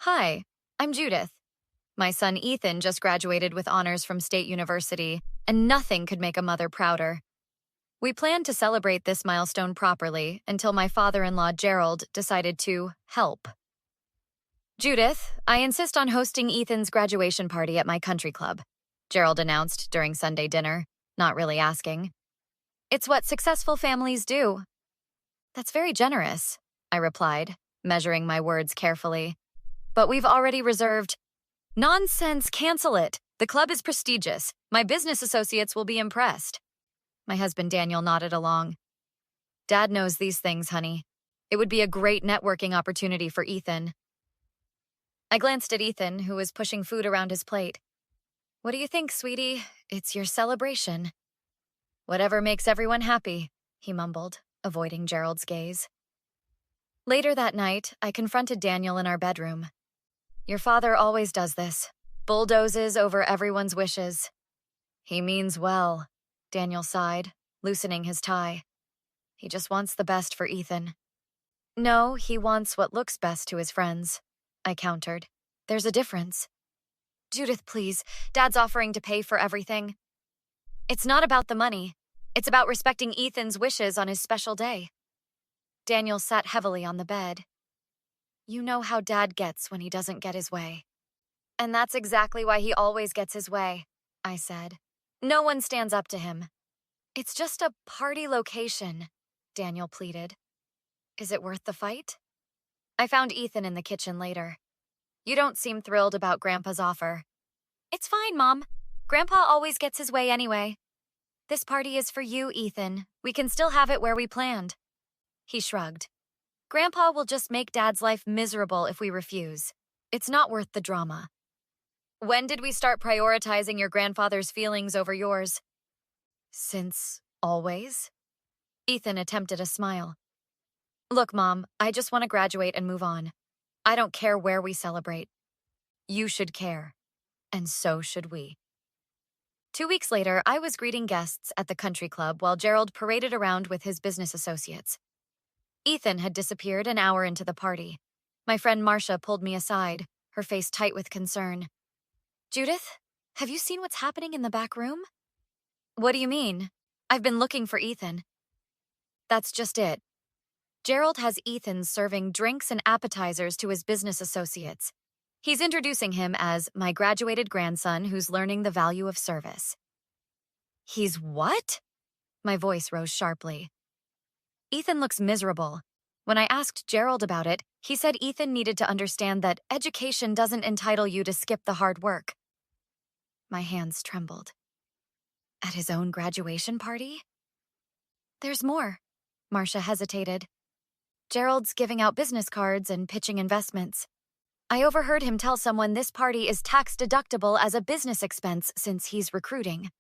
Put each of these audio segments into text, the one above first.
Hi, I'm Judith. My son Ethan just graduated with honors from State University, and nothing could make a mother prouder. We planned to celebrate this milestone properly until my father-in-law Gerald decided to help. Judith, I insist on hosting Ethan's graduation party at my country club, Gerald announced during Sunday dinner, not really asking. It's what successful families do. That's very generous, I replied, measuring my words carefully. But we've already reserved. Nonsense, cancel it. The club is prestigious. My business associates will be impressed. My husband Daniel nodded along. Dad knows these things, honey. It would be a great networking opportunity for Ethan. I glanced at Ethan, who was pushing food around his plate. What do you think, sweetie? It's your celebration. Whatever makes everyone happy, he mumbled, avoiding Gerald's gaze. Later that night, I confronted Daniel in our bedroom. Your father always does this, bulldozes over everyone's wishes. He means well, Daniel sighed, loosening his tie. He just wants the best for Ethan. No, he wants what looks best to his friends, I countered. There's a difference. Judith, please, Dad's offering to pay for everything. It's not about the money. It's about respecting Ethan's wishes on his special day. Daniel sat heavily on the bed. You know how Dad gets when he doesn't get his way. And that's exactly why he always gets his way, I said. No one stands up to him. It's just a party location, Daniel pleaded. Is it worth the fight? I found Ethan in the kitchen later. You don't seem thrilled about Grandpa's offer. It's fine, Mom. Grandpa always gets his way anyway. This party is for you, Ethan. We can still have it where we planned. He shrugged. Grandpa will just make Dad's life miserable if we refuse. It's not worth the drama. When did we start prioritizing your grandfather's feelings over yours? Since always? Ethan attempted a smile. Look, Mom, I just want to graduate and move on. I don't care where we celebrate. You should care. And so should we. 2 weeks later, I was greeting guests at the country club while Gerald paraded around with his business associates. Ethan had disappeared an hour into the party. My friend Marcia pulled me aside, her face tight with concern. Judith, have you seen what's happening in the back room? What do you mean? I've been looking for Ethan. That's just it. Gerald has Ethan serving drinks and appetizers to his business associates. He's introducing him as my graduated grandson who's learning the value of service. He's what? My voice rose sharply. Ethan looks miserable. When I asked Gerald about it, he said Ethan needed to understand that education doesn't entitle you to skip the hard work. My hands trembled. At his own graduation party? There's more. Marcia hesitated. Gerald's giving out business cards and pitching investments. I overheard him tell someone this party is tax-deductible as a business expense since he's recruiting.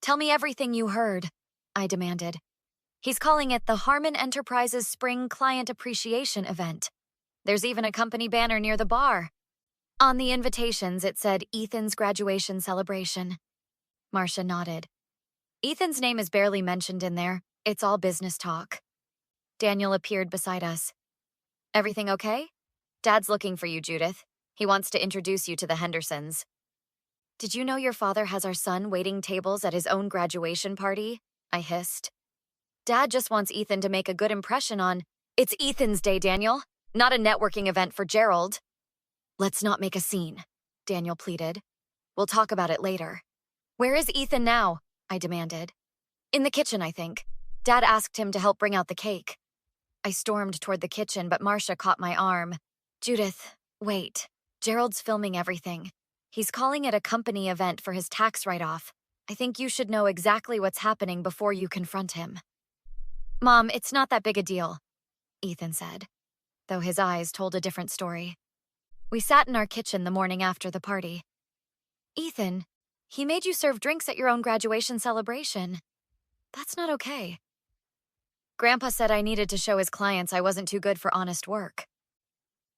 Tell me everything you heard, I demanded. He's calling it the Harmon Enterprises Spring Client Appreciation Event. There's even a company banner near the bar. On the invitations, it said Ethan's graduation celebration. Marcia nodded. Ethan's name is barely mentioned in there. It's all business talk. Daniel appeared beside us. Everything okay? Dad's looking for you, Judith. He wants to introduce you to the Hendersons. Did you know your father has our son waiting tables at his own graduation party? I hissed. Dad just wants Ethan to make a good impression on, it's Ethan's day, Daniel, not a networking event for Gerald. Let's not make a scene, Daniel pleaded. We'll talk about it later. Where is Ethan now? I demanded. In the kitchen, I think. Dad asked him to help bring out the cake. I stormed toward the kitchen, but Marcia caught my arm. Judith, wait. Gerald's filming everything. He's calling it a company event for his tax write-off. I think you should know exactly what's happening before you confront him. Mom, it's not that big a deal, Ethan said, though his eyes told a different story. We sat in our kitchen the morning after the party. Ethan, he made you serve drinks at your own graduation celebration. That's not okay. Grandpa said I needed to show his clients I wasn't too good for honest work.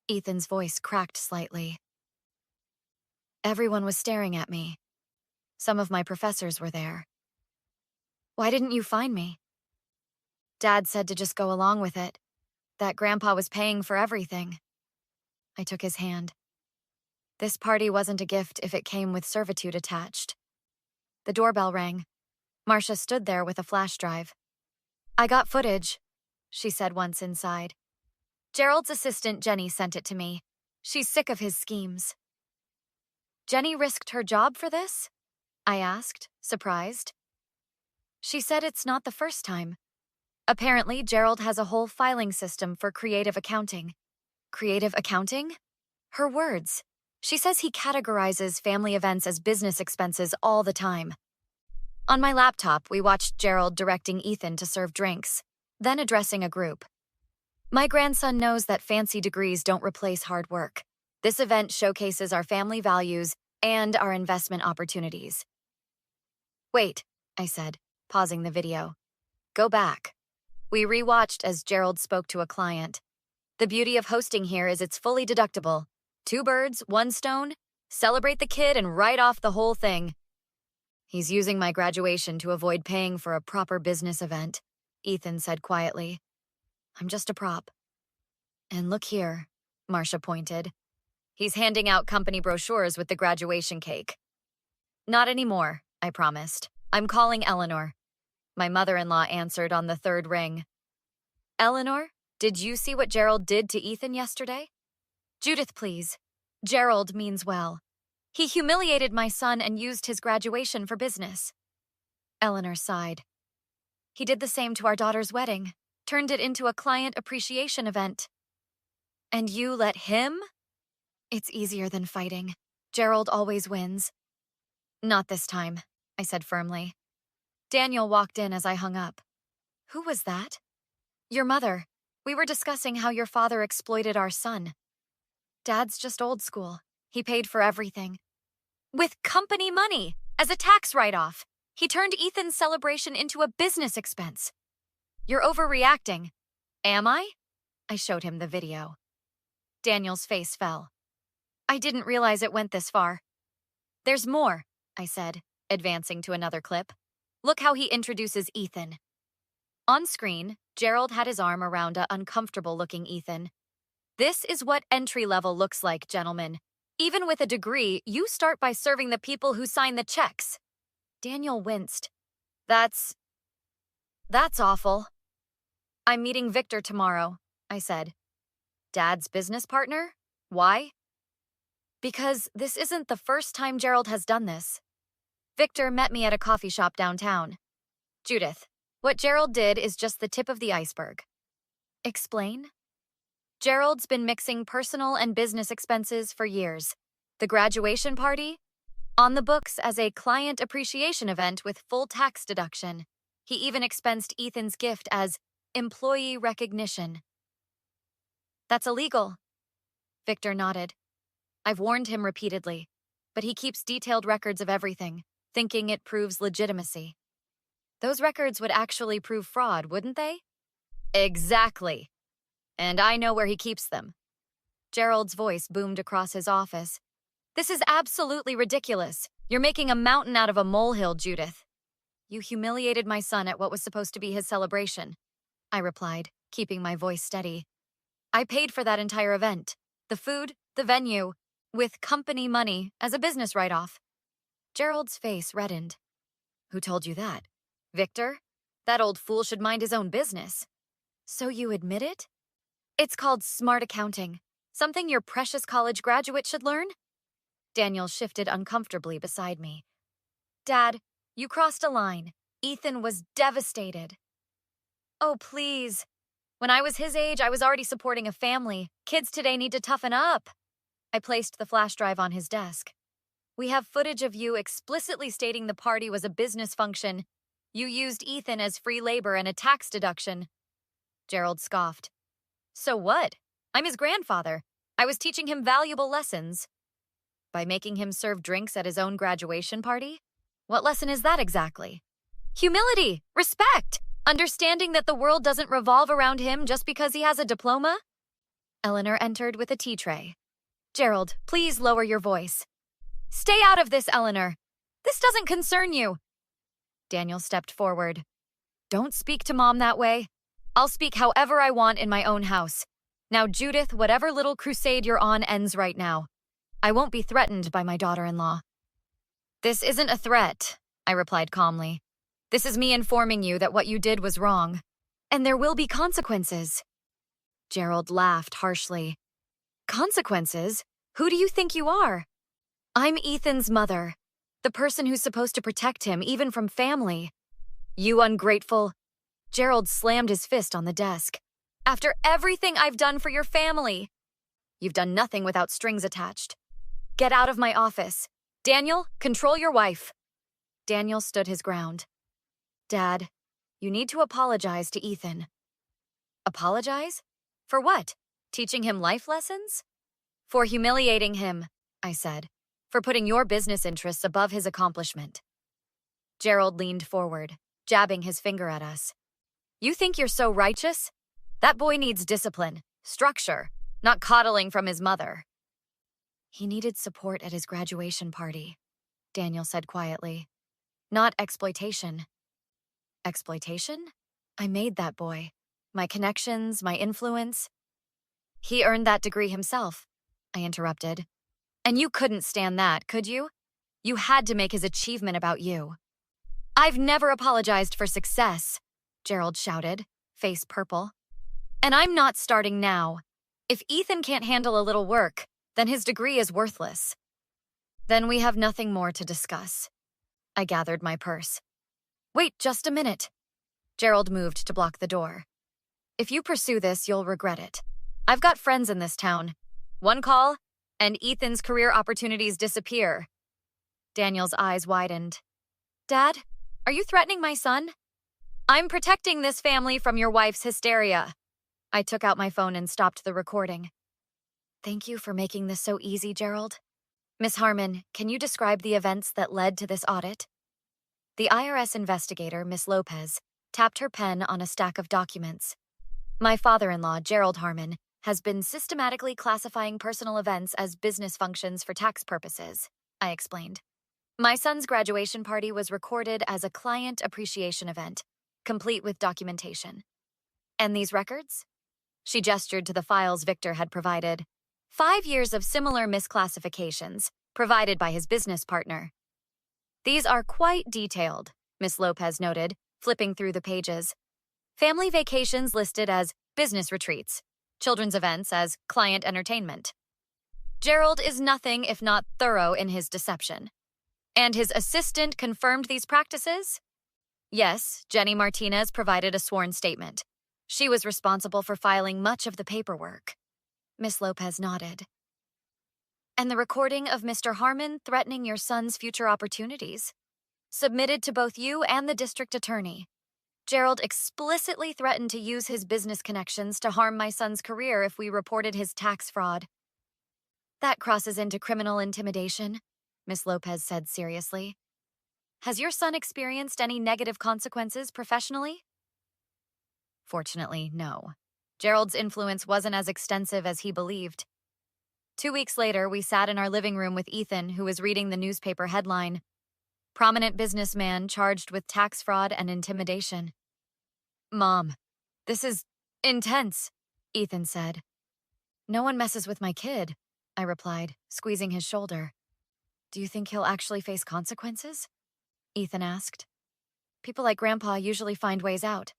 Ethan's voice cracked slightly. Everyone was staring at me. Some of my professors were there. Why didn't you find me? Dad said to just go along with it, that Grandpa was paying for everything. I took his hand. This party wasn't a gift if it came with servitude attached. The doorbell rang. Marcia stood there with a flash drive. "I got footage," she said once inside. "Gerald's assistant, Jenny, sent it to me. She's sick of his schemes." "Jenny risked her job for this?" I asked, surprised. She said it's not the first time. Apparently, Gerald has a whole filing system for creative accounting. Creative accounting? Her words. She says he categorizes family events as business expenses all the time. On my laptop, we watched Gerald directing Ethan to serve drinks, then addressing a group. "My grandson knows that fancy degrees don't replace hard work. This event showcases our family values and our investment opportunities." "Wait," I said, pausing the video. "Go back." We rewatched as Gerald spoke to a client. "The beauty of hosting here is it's fully deductible. 2 birds, 1 stone. Celebrate the kid and write off the whole thing." "He's using my graduation to avoid paying for a proper business event," Ethan said quietly. "I'm just a prop." "And look here," Marcia pointed. "He's handing out company brochures with the graduation cake." "Not anymore," I promised. "I'm calling Eleanor." My mother-in-law answered on the 3rd ring. "Eleanor, did you see what Gerald did to Ethan yesterday?" "Judith, please. Gerald means well. He humiliated my son and used his graduation for business." Eleanor sighed. "He did the same to our daughter's wedding, turned it into a client appreciation event." "And you let him?" "It's easier than fighting. Gerald always wins." "Not this time," I said firmly. Daniel walked in as I hung up. "Who was that?" "Your mother. We were discussing how your father exploited our son." "Dad's just old school. He paid for everything." "With company money, as a tax write-off. He turned Ethan's celebration into a business expense." "You're overreacting." "Am I?" I showed him the video. Daniel's face fell. "I didn't realize it went this far." "There's more," I said, advancing to another clip. "Look how he introduces Ethan." On screen, Gerald had his arm around a uncomfortable-looking Ethan. "This is what entry-level looks like, gentlemen. Even with a degree, you start by serving the people who sign the checks." Daniel winced. That's awful." "I'm meeting Victor tomorrow," I said. "Dad's business partner? Why?" "Because this isn't the first time Gerald has done this. Victor met me at a coffee shop downtown." "Judith, what Gerald did is just the tip of the iceberg." "Explain?" "Gerald's been mixing personal and business expenses for years. The graduation party? On the books as a client appreciation event with full tax deduction. He even expensed Ethan's gift as employee recognition." "That's illegal." Victor nodded. "I've warned him repeatedly, but he keeps detailed records of everything, thinking it proves legitimacy." "Those records would actually prove fraud, wouldn't they?" "Exactly. And I know where he keeps them." Gerald's voice boomed across his office. "This is absolutely ridiculous. You're making a mountain out of a molehill, Judith." "You humiliated my son at what was supposed to be his celebration," I replied, keeping my voice steady. "I paid for that entire event. The food, the venue, with company money as a business write-off." Gerald's face reddened. "Who told you that? Victor? That old fool should mind his own business." "So you admit it?" "It's called smart accounting. Something your precious college graduate should learn." Daniel shifted uncomfortably beside me. "Dad, you crossed a line. Ethan was devastated." "Oh, please. When I was his age, I was already supporting a family. Kids today need to toughen up." I placed the flash drive on his desk. "We have footage of you explicitly stating the party was a business function. You used Ethan as free labor and a tax deduction." Gerald scoffed. "So what? I'm his grandfather. I was teaching him valuable lessons." "By making him serve drinks at his own graduation party? What lesson is that exactly?" "Humility, respect, understanding that the world doesn't revolve around him just because he has a diploma." Eleanor entered with a tea tray. "Gerald, please lower your voice." "Stay out of this, Eleanor. This doesn't concern you." Daniel stepped forward. "Don't speak to Mom that way. I'll speak however I want in my own house. Now, Judith, whatever little crusade you're on ends right now." I won't be threatened by my daughter-in-law. This isn't a threat, I replied calmly. This is me informing you that what you did was wrong, and there will be consequences. Gerald laughed harshly. Consequences? Who do you think you are? I'm Ethan's mother, the person who's supposed to protect him, even from family. You ungrateful. Gerald slammed his fist on the desk. After everything I've done for your family. You've done nothing without strings attached. Get out of my office. Daniel, control your wife. Daniel stood his ground. Dad, you need to apologize to Ethan. Apologize? For what? Teaching him life lessons? For humiliating him, I said. For putting your business interests above his accomplishment. Gerald leaned forward, jabbing his finger at us. You think you're so righteous? That boy needs discipline, structure, not coddling from his mother. He needed support at his graduation party, Daniel said quietly. Not exploitation. Exploitation? I made that boy. My connections, my influence. He earned that degree himself, I interrupted. And you couldn't stand that, could you? You had to make his achievement about you. I've never apologized for success, Gerald shouted, face purple. And I'm not starting now. If Ethan can't handle a little work, then his degree is worthless. Then we have nothing more to discuss. I gathered my purse. Wait just a minute. Gerald moved to block the door. If you pursue this, you'll regret it. I've got friends in this town. One call, and Ethan's career opportunities disappear. Daniel's eyes widened. Dad, are you threatening my son? I'm protecting this family from your wife's hysteria. I took out my phone and stopped the recording. Thank you for making this so easy, Gerald. Miss Harmon, can you describe the events that led to this audit? The IRS investigator, Miss Lopez, tapped her pen on a stack of documents. My father-in-law, Gerald Harmon, has been systematically classifying personal events as business functions for tax purposes, I explained. My son's graduation party was recorded as a client appreciation event, complete with documentation. And these records? She gestured to the files Victor had provided. 5 years of similar misclassifications, provided by his business partner. These are quite detailed, Miss Lopez noted, flipping through the pages. Family vacations listed as business retreats, children's events as client entertainment. Gerald is nothing if not thorough in his deception. And his assistant confirmed these practices? Yes, Jenny Martinez provided a sworn statement. She was responsible for filing much of the paperwork. Miss Lopez nodded. And the recording of Mr. Harmon threatening your son's future opportunities? Submitted to both you and the district attorney. Gerald explicitly threatened to use his business connections to harm my son's career if we reported his tax fraud. That crosses into criminal intimidation, Miss Lopez said seriously. Has your son experienced any negative consequences professionally? Fortunately, no. Gerald's influence wasn't as extensive as he believed. 2 weeks later, we sat in our living room with Ethan, who was reading the newspaper headline, Prominent businessman charged with tax fraud and intimidation. Mom, this is intense, Ethan said. No one messes with my kid, I replied, squeezing his shoulder. Do you think he'll actually face consequences? Ethan asked. People like Grandpa usually find ways out.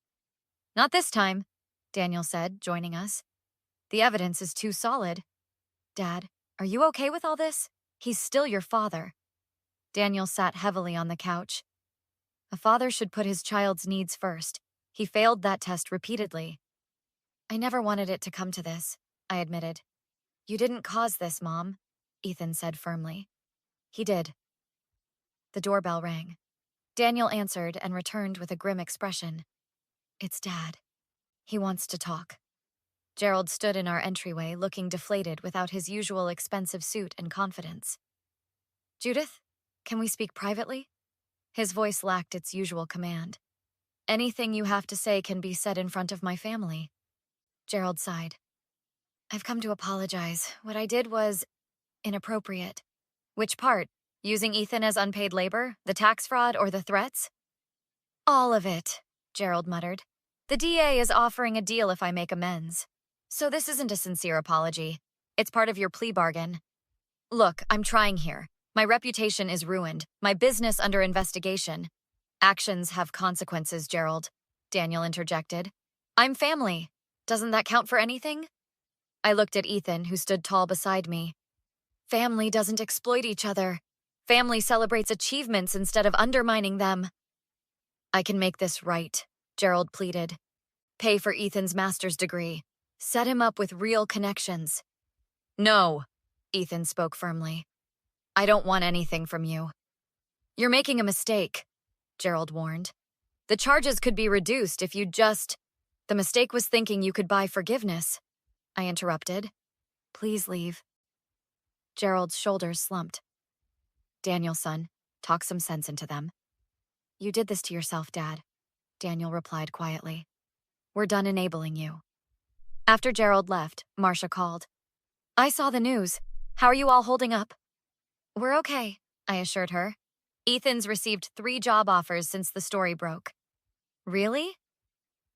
Not this time, Daniel said, joining us. The evidence is too solid. Dad, are you okay with all this? He's still your father. Daniel sat heavily on the couch. A father should put his child's needs first. He failed that test repeatedly. I never wanted it to come to this, I admitted. You didn't cause this, Mom, Ethan said firmly. He did. The doorbell rang. Daniel answered and returned with a grim expression. It's Dad. He wants to talk. Gerald stood in our entryway, looking deflated without his usual expensive suit and confidence. Judith, can we speak privately? His voice lacked its usual command. Anything you have to say can be said in front of my family. Gerald sighed. I've come to apologize. What I did was inappropriate. Which part? Using Ethan as unpaid labor, the tax fraud, or the threats? All of it, Gerald muttered. The DA is offering a deal if I make amends. So this isn't a sincere apology. It's part of your plea bargain. Look, I'm trying here. My reputation is ruined, my business under investigation. Actions have consequences, Gerald, Daniel interjected. I'm family. Doesn't that count for anything? I looked at Ethan, who stood tall beside me. Family doesn't exploit each other. Family celebrates achievements instead of undermining them. I can make this right, Gerald pleaded. Pay for Ethan's master's degree. Set him up with real connections. No, Ethan spoke firmly. I don't want anything from you. You're making a mistake, Gerald warned. The charges could be reduced if you just... The mistake was thinking you could buy forgiveness, I interrupted. Please leave. Gerald's shoulders slumped. Daniel, son, talk some sense into them. You did this to yourself, Dad, Daniel replied quietly. We're done enabling you. After Gerald left, Marcia called. I saw the news. How are you all holding up? We're okay, I assured her. Ethan's received 3 job offers since the story broke. Really?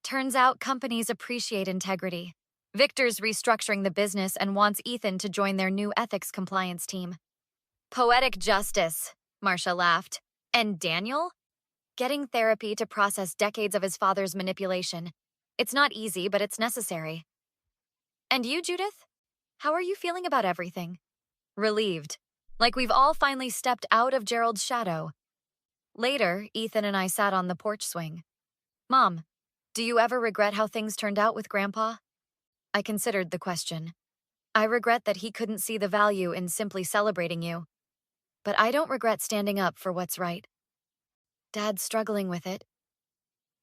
Turns out companies appreciate integrity. Victor's restructuring the business and wants Ethan to join their new ethics compliance team. Poetic justice, Marcia laughed. And Daniel? Getting therapy to process decades of his father's manipulation. It's not easy, but it's necessary. And you, Judith? How are you feeling about everything? Relieved. Like we've all finally stepped out of Gerald's shadow. Later, Ethan and I sat on the porch swing. Mom, do you ever regret how things turned out with Grandpa? I considered the question. I regret that he couldn't see the value in simply celebrating you. But I don't regret standing up for what's right. Dad's struggling with it.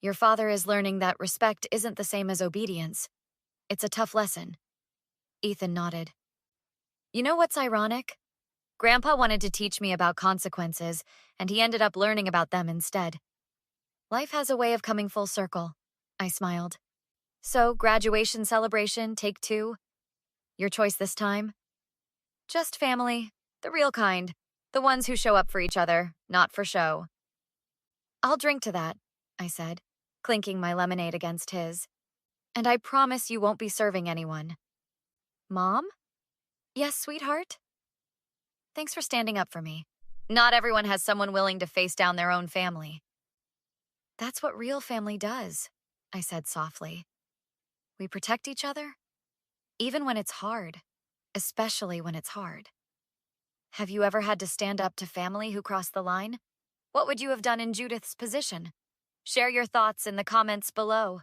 Your father is learning that respect isn't the same as obedience. It's a tough lesson. Ethan nodded. You know what's ironic? Grandpa wanted to teach me about consequences, and he ended up learning about them instead. Life has a way of coming full circle, I smiled. So, graduation celebration, take 2. Your choice this time? Just family, the real kind, the ones who show up for each other, not for show. I'll drink to that, I said, clinking my lemonade against his. And I promise you won't be serving anyone. Mom? Yes, sweetheart? Thanks for standing up for me. Not everyone has someone willing to face down their own family. That's what real family does, I said softly. We protect each other, even when it's hard, especially when it's hard. Have you ever had to stand up to family who crossed the line? What would you have done in Judith's position? Share your thoughts in the comments below.